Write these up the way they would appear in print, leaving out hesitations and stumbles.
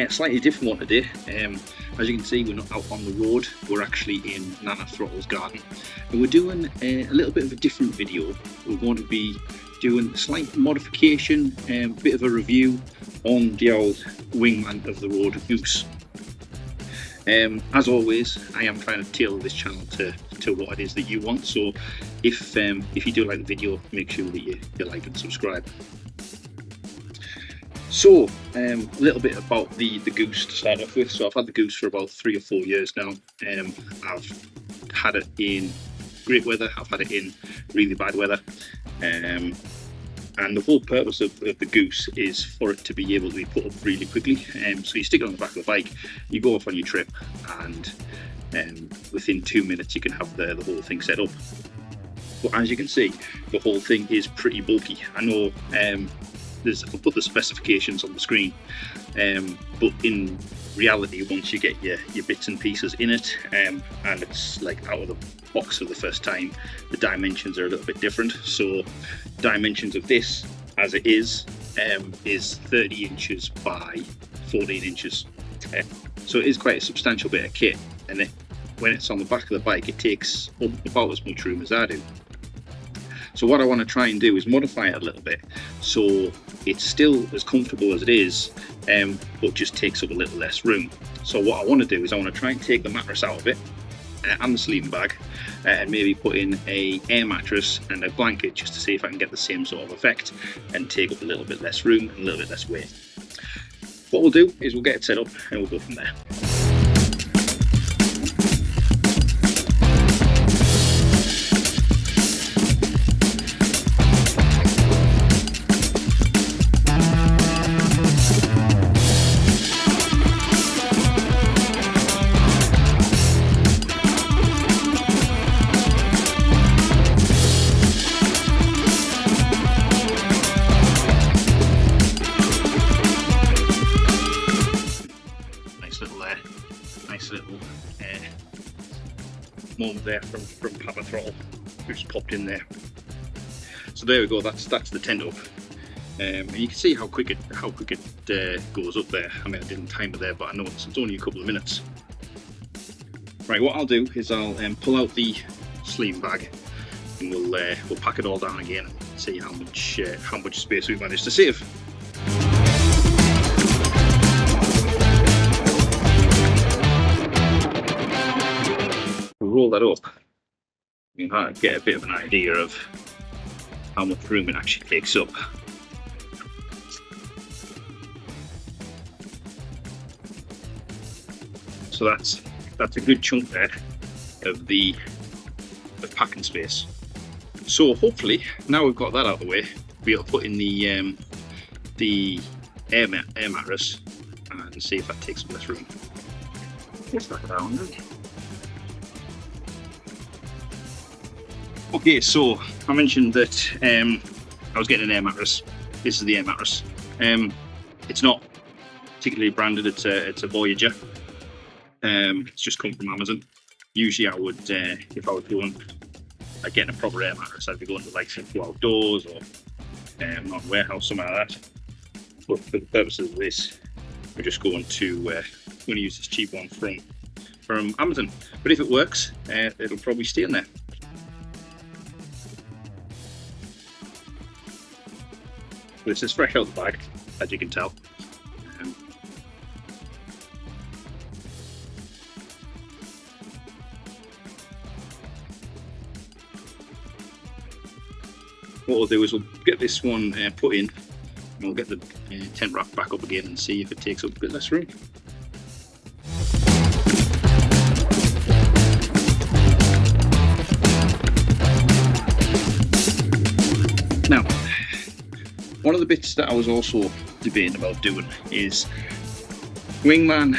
Slightly different one today. As you can see, we're not out on the road, we're actually in Nana Throttle's garden, and we're doing a little bit of a different video. We're going to be doing a slight modification, a bit of a review on the old Wingman of the Road Goose. As always, I am trying to tailor this channel to what it is that you want, so if you do like the video, make sure that you like and subscribe. So, a little bit about the Goose to start off with. So I've had the Goose for about 3 or 4 years now. I've had it in great weather, I've had it in really bad weather. And the whole purpose of the Goose is for it to be able to be put up really quickly. So you stick it on the back of the bike, you go off on your trip, and within 2 minutes you can have the whole thing set up. But as you can see, the whole thing is pretty bulky. I know I'll put the specifications on the screen, but in reality, once you get your bits and pieces in it, and it's like out of the box for the first time, the dimensions are a little bit different. So dimensions of this, as it is 30 inches by 14 inches. So it is quite a substantial bit of kit, and when it's on the back of the bike, it takes up about as much room as I do. So what I want to try and do is modify it a little bit so it's still as comfortable as it is, but just takes up a little less room. So what I want to do is I want to try and take the mattress out of it and the sleeping bag, and maybe put in a air mattress and a blanket just to see if I can get the same sort of effect and take up a little bit less room and a little bit less weight. What we'll do is we'll get it set up and we'll go from there. Nice little moment there from Papa Throttle, who's popped in there. So there we go. That's the tent up, and you can see how quick it goes up there. I mean, I didn't time it there, but I know it's only a couple of minutes. Right, what I'll do is I'll pull out the sleeping bag, and we'll pack it all down again and see how much space we've managed to save. Roll that up, you can get a bit of an idea of how much room it actually takes up. So that's a good chunk there of packing space. So hopefully, now we've got that out of the way, we'll be able to put in the air mattress and see if that takes up less room. Let's back down. Okay, so I mentioned that I was getting an air mattress. This is the air mattress. It's not particularly branded. It's a Voyager. It's just come from Amazon. Usually, I would, if I was going getting a proper air mattress, I'd be going to like Go Outdoors or not a warehouse, something like that. But for the purposes of this, we're just going to use this cheap one from Amazon. But if it works, it'll probably stay in there. This is fresh out the bag, as you can tell. What we'll do is we'll get this one put in, and we'll get the tent rack back up again and see if it takes up a bit less room. Now, one of the bits that I was also debating about doing is Wingman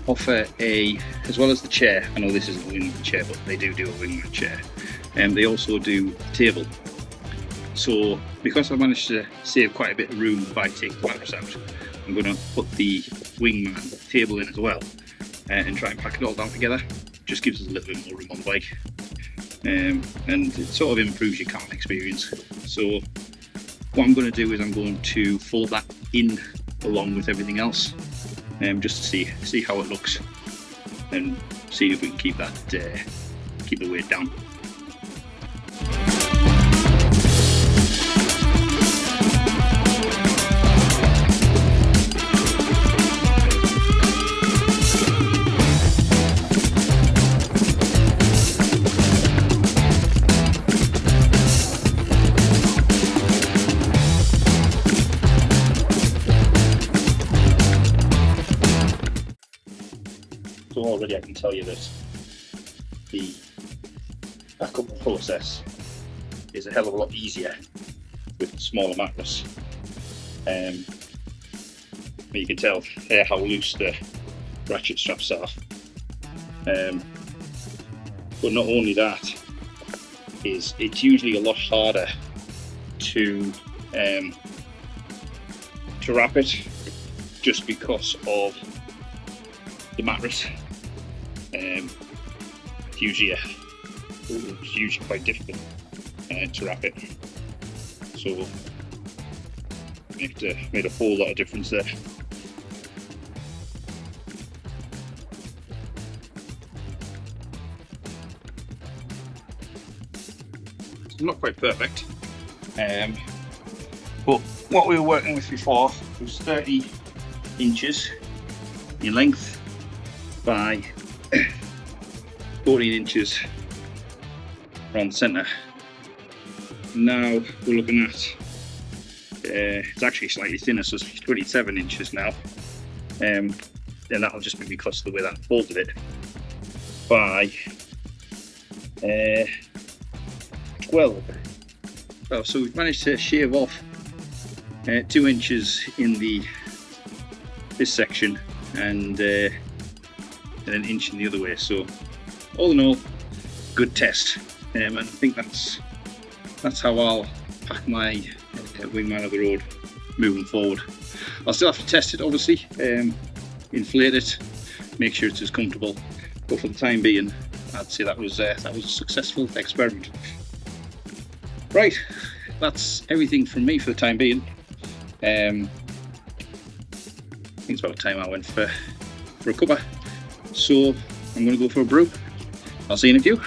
offer as well as the chair, I know this isn't a Wingman chair, but they do a Wingman chair, and they also do a table. So because I managed to save quite a bit of room by taking the mattress out, I'm going to put the Wingman table in as well, and try and pack it all down together. Just gives us a little bit more room on the bike, and it sort of improves your camping experience. So what I'm going to do is I'm going to fold that in along with everything else, just to see how it looks, and see if we can keep the weight down. So already I can tell you that the packable process is a hell of a lot easier with the smaller mattress. You can tell here how loose the ratchet straps are. But not only that, it's usually a lot harder to wrap it, just because of the mattress. It's usually quite difficult to wrap it, so made a whole lot of difference there. It's not quite perfect, but what we were working with before was 30 inches in length by 14 inches around the centre. Now we're looking at it's actually slightly thinner, so it's 27 inches now, and that'll just be because of the way that I folded it, by 12. Oh, so we've managed to shave off 2 inches in this section, and an inch in the other way. So all in all, good test, and I think that's how I'll pack my Wingman of the road moving forward. I'll still have to test it, obviously, inflate it, make sure it's as comfortable, but for the time being I'd say that was a successful experiment. Right, that's everything from me for the time being. I think it's about time I went for a cuppa, so I'm going to go for a brew. I'll see you in a few.